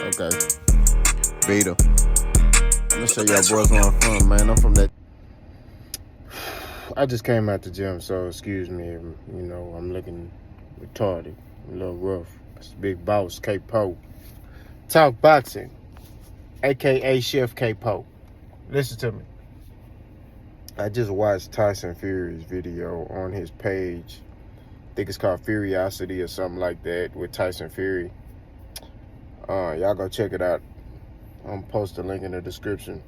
Okay. Beta. I'm gonna show y'all boys where I'm from, man. I'm from that. I just came out the gym, so excuse me. I'm looking retarded, a little rough. It's Big Boss K Po. Talk boxing, aka Chef K Po. Listen to me. I just watched Tyson Fury's video on his page. I think it's called Furiosity or something like that with Tyson Fury. Y'all go check it out. I'm gonna post a link in the description.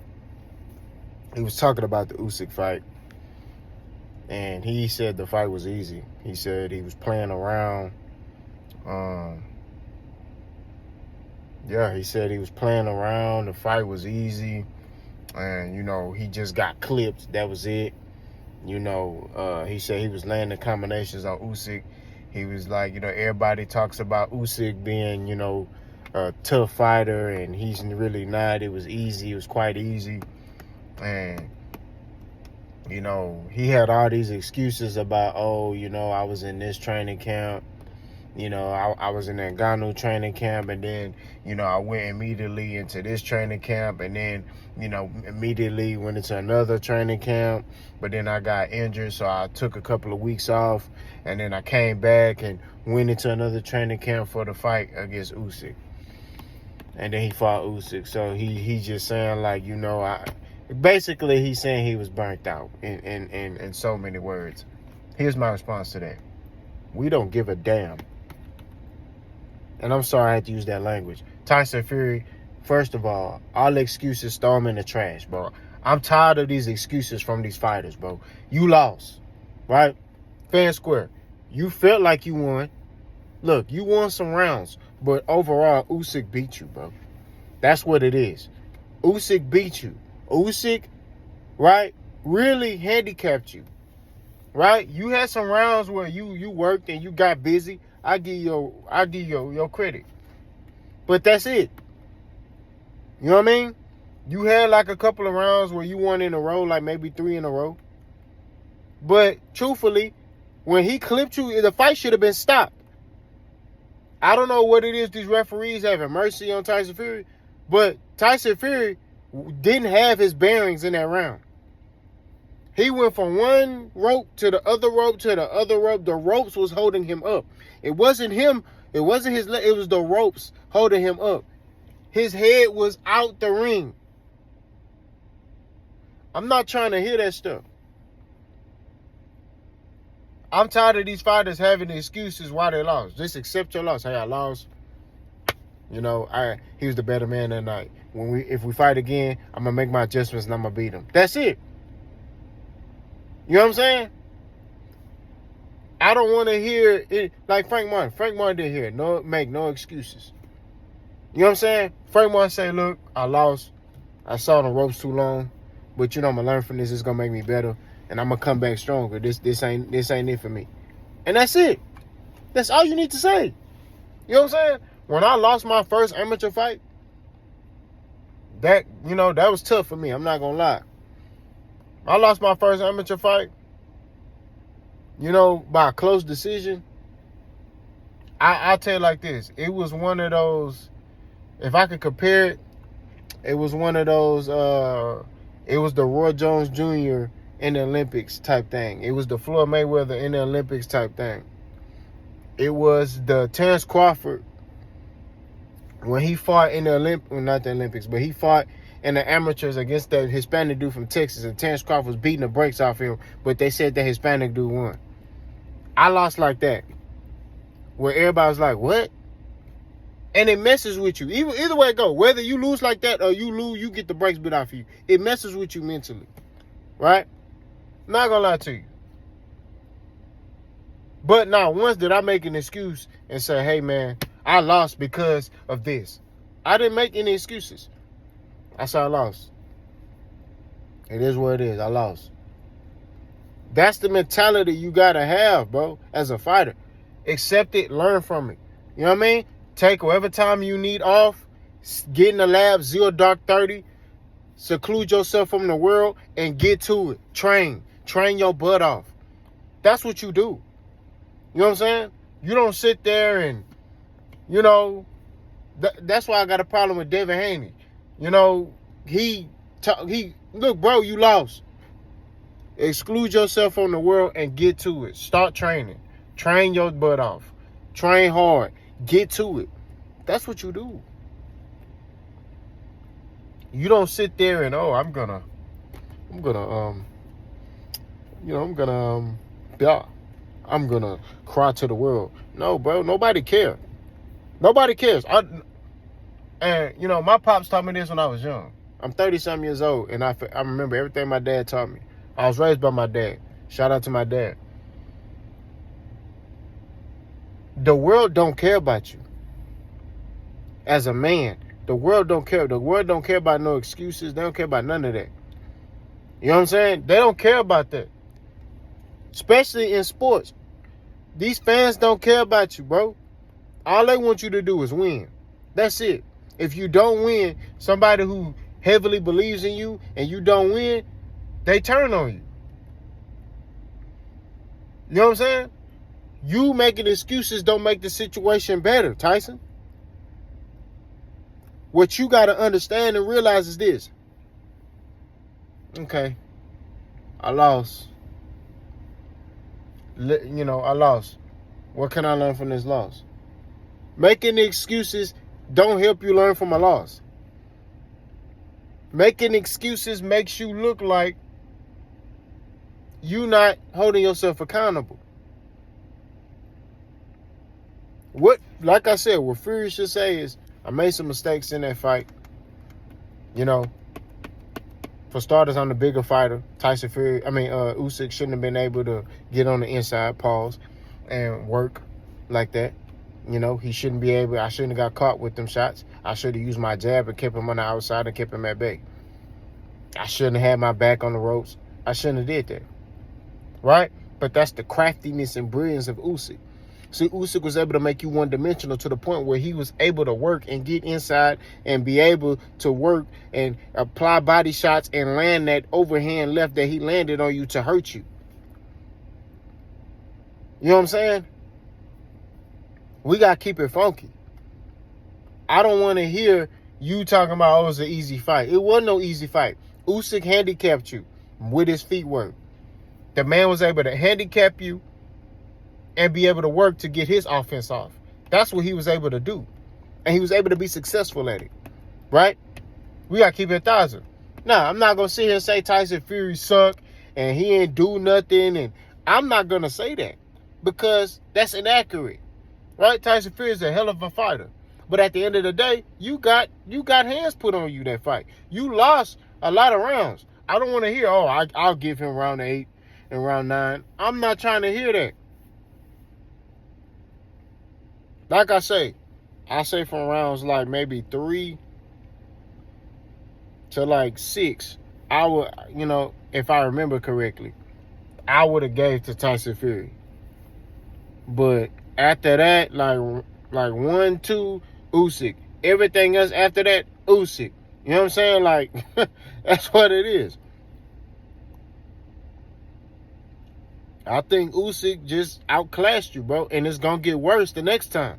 He was talking about the Usyk fight, and he said the fight was easy. He said he was playing around. He said he was playing around. The fight was easy, and he just got clipped. That was it. He said he was landing combinations on Usyk. He was like, everybody talks about Usyk being, a tough fighter, and he's really not. It was easy. It was quite easy. And, he had all these excuses about, I was in this training camp. I was in that Ngannou training camp, and then, I went immediately into this training camp, and then, immediately went into another training camp, but then I got injured, so I took a couple of weeks off, and then I came back and went into another training camp for the fight against Usyk. And then he fought Usyk, so he just saying, like, basically he's saying he was burnt out in so many words. Here's my response to that. We don't give a damn. And I'm sorry I had to use that language. Tyson Fury, first of all excuses, throw them in the trash, bro. I'm tired of these excuses from these fighters, bro. You lost, right? Fair and square. You felt like you won. Look, you won some rounds, but overall, Usyk beat you, bro. That's what it is. Usyk beat you. Usyk, right, really handicapped you, right? You had some rounds where you worked and you got busy. I give you your credit. But that's it. You know what I mean? You had like a couple of rounds where you won in a row, like maybe 3 in a row. But truthfully, when he clipped you, the fight should have been stopped. I don't know what it is these referees having mercy on Tyson Fury, but Tyson Fury didn't have his bearings in that round. He went from one rope to the other rope to the other rope. The ropes was holding him up. It wasn't him. It wasn't his leg. It was the ropes holding him up. His head was out the ring. I'm not trying to hear that stuff. I'm tired of these fighters having excuses why they lost. Just accept your loss. Hey, I lost. He was the better man that night. If we fight again, I'm gonna make my adjustments and I'm gonna beat him. That's it. You know what I'm saying? I don't want to hear it like Frank Martin. Frank Martin didn't hear it. Make no excuses. You know what I'm saying? Frank Martin say, look, I lost. I saw the ropes too long, but I'm gonna learn from this. It's gonna make me better, and I'm gonna come back stronger. This ain't it for me. And that's it. That's all you need to say. You know what I'm saying? When I lost my first amateur fight, that was tough for me. I'm not gonna lie. I lost my first amateur fight, by a close decision. I'll tell you like this. It was one of those, if I could compare it, it was one of those, it was the Roy Jones Jr. in the Olympics type thing. It was the Floyd Mayweather in the Olympics type thing. It was the Terrence Crawford when he fought in the not the Olympics, but he fought in the amateurs against that Hispanic dude from Texas, and Terrence Crawford was beating the brakes off him, but they said that Hispanic dude won. I lost like that, where everybody was like, what? And it messes with you. Either way it go, whether you lose like that or you get the brakes beat off you, it messes with you mentally, right? Not gonna lie to you. But not once did I make an excuse and say, hey man, I lost because of this. I didn't make any excuses. I said I lost. It is what it is. I lost. That's the mentality you gotta have, bro, as a fighter. Accept it, learn from it. You know what I mean? Take whatever time you need off, get in the lab, 0 dark 30, seclude yourself from the world and get to it. Train your butt off. That's what you do. You know what I'm saying? You don't sit there and, That's why I got a problem with Devin Haney. You know, look, bro, you lost. Exclude yourself from the world and get to it. Start training. Train your butt off. Train hard. Get to it. That's what you do. You don't sit there and I'm gonna cry to the world. No, bro, nobody cares. Nobody cares. My pops taught me this when I was young. I'm 30-something years old, and I remember everything my dad taught me. I was raised by my dad. Shout out to my dad. The world don't care about you. As a man, the world don't care. The world don't care about no excuses. They don't care about none of that. You know what I'm saying? They don't care about that. Especially in sports. These fans don't care about you, bro. All they want you to do is win. That's it. If you don't win, somebody who heavily believes in you and you don't win, they turn on you. You know what I'm saying? You making excuses don't make the situation better, Tyson. What you got to understand and realize is this. Okay, I lost. I lost. What can I learn from this loss? Making excuses don't help you learn from a loss. Making excuses makes you look like you not holding yourself accountable. Like I said, what Fury should say is, I made some mistakes in that fight. For starters, I'm the bigger fighter. Usyk shouldn't have been able to get on the inside, pause, and work like that. He shouldn't be able. I shouldn't have got caught with them shots. I should have used my jab and kept him on the outside and kept him at bay. I shouldn't have had my back on the ropes. I shouldn't have did that. Right? But that's the craftiness and brilliance of Usyk. See, Usyk was able to make you one-dimensional to the point where he was able to work and get inside and be able to work and apply body shots and land that overhand left that he landed on you to hurt you. You know what I'm saying? We got to keep it funky. I don't want to hear you talking about, it's an easy fight. It wasn't no easy fight. Usyk handicapped you with his feet work. The man was able to handicap you and be able to work to get his offense off. That's what he was able to do. And he was able to be successful at it. Right? We got to keep it 1,000. Now, I'm not going to sit here and say Tyson Fury sucked and he ain't do nothing. And I'm not going to say that because that's inaccurate. Right? Tyson Fury is a hell of a fighter. But at the end of the day, you got hands put on you that fight. You lost a lot of rounds. I don't want to hear, I'll give him round 8 and round 9. I'm not trying to hear that. Like I say from rounds like maybe 3 to like 6, I would, if I remember correctly, I would have gave to Tyson Fury. But after that, like 1, 2, Usyk. Everything else after that, Usyk. You know what I'm saying? Like, that's what it is. I think Usyk just outclassed you, bro. And it's going to get worse the next time.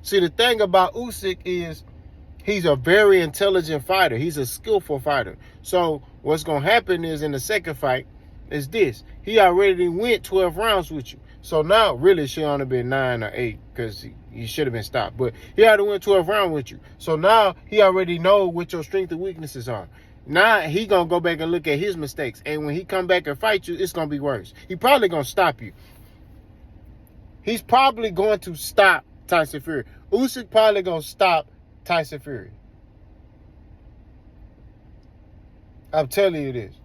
See, the thing about Usyk is he's a very intelligent fighter. He's a skillful fighter. So what's going to happen is in the second fight is this. He already went 12 rounds with you. So now, really, it should only been 9 or 8 because he should have been stopped. But he already went 12 rounds with you. So now he already know what your strengths and weaknesses are. Now he going to go back and look at his mistakes. And when he come back and fight you, it's going to be worse. He probably going to stop you. He's probably going to stop Tyson Fury. Usyk probably going to stop Tyson Fury. I'm telling you this.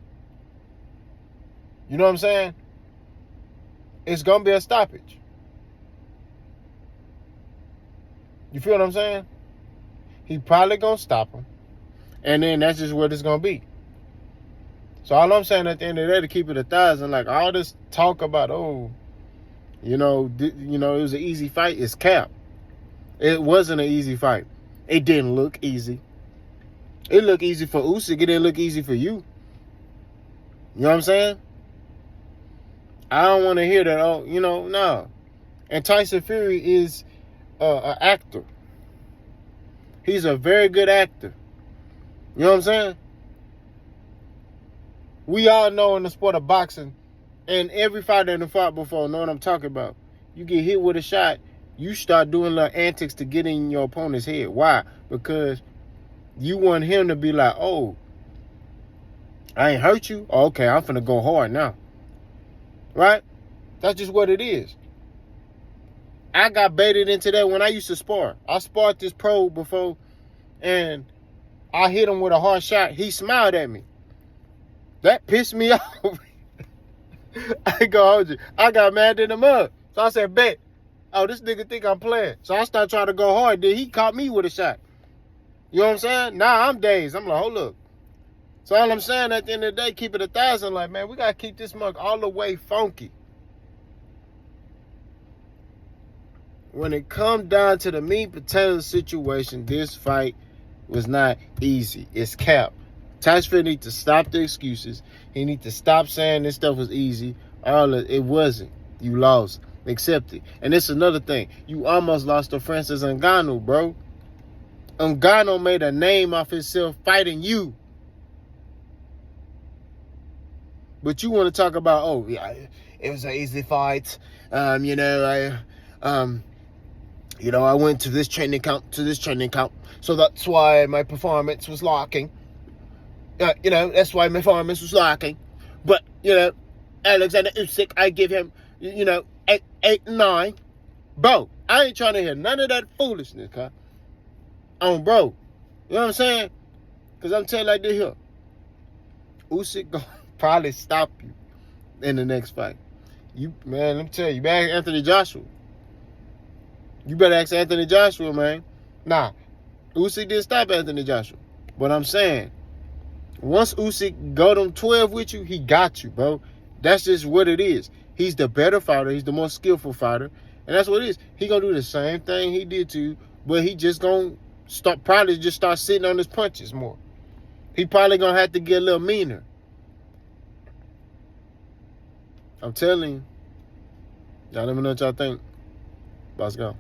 You know what I'm saying? It's going to be a stoppage. You feel what I'm saying? He probably going to stop him. And then that's just what it's going to be. So all I'm saying at the end of the day, to keep it 1,000, like all this talk about, it was an easy fight, is cap. It wasn't an easy fight. It didn't look easy. It looked easy for Usyk. It didn't look easy for you. You know what I'm saying? I don't want to hear that, no. And Tyson Fury is an actor. He's a very good actor. You know what I'm saying? We all know in the sport of boxing, and every fighter that fought before know what I'm talking about. You get hit with a shot, you start doing little antics to get in your opponent's head. Why? Because you want him to be like, oh, I ain't hurt you? Oh, okay, I'm finna go hard now. Right? That's just what it is. I got baited into that when I used to spar. I sparred this pro before, and I hit him with a hard shot. He smiled at me. That pissed me off. I ain't gonna hold you. I got mad in the mud. So I said, bet. Oh, this nigga think I'm playing. So I started trying to go hard. Then he caught me with a shot. You know what I'm saying? Now I'm dazed. I'm like, hold up. So all I'm saying at the end of the day, keep it 1,000. Like, man, we got to keep this mug all the way funky. When it comes down to the meat and potatoes situation, this fight was not easy. It's cap. Tyson need to stop the excuses. He need to stop saying this stuff was easy. It wasn't. You lost. Accept it. And it's another thing. You almost lost to Francis Ngannou, bro. Ngannou made a name off himself fighting you. But you want to talk about, oh, yeah, it was an easy fight. I went to this training camp, so that's why my performance was lacking. That's why my performance was lacking. But, Alexander Usyk, I give him, 8, 9. Bro, I ain't trying to hear none of that foolishness, huh? Bro. You know what I'm saying? Because I'm telling you like this here. Usyk gonna probably stop you in the next fight. Let me tell you, you better ask Anthony Joshua. You better ask Anthony Joshua, man. Nah, Usyk didn't stop Anthony Joshua. But I'm saying, once Usyk go them 12 with you, he got you, bro. That's just what it is. He's the better fighter. He's the more skillful fighter. And that's what it is. He gonna do the same thing he did to you, but he just gonna probably start sitting on his punches more. He probably gonna have to get a little meaner. I'm telling you. Y'all let me know what y'all think. Let's go.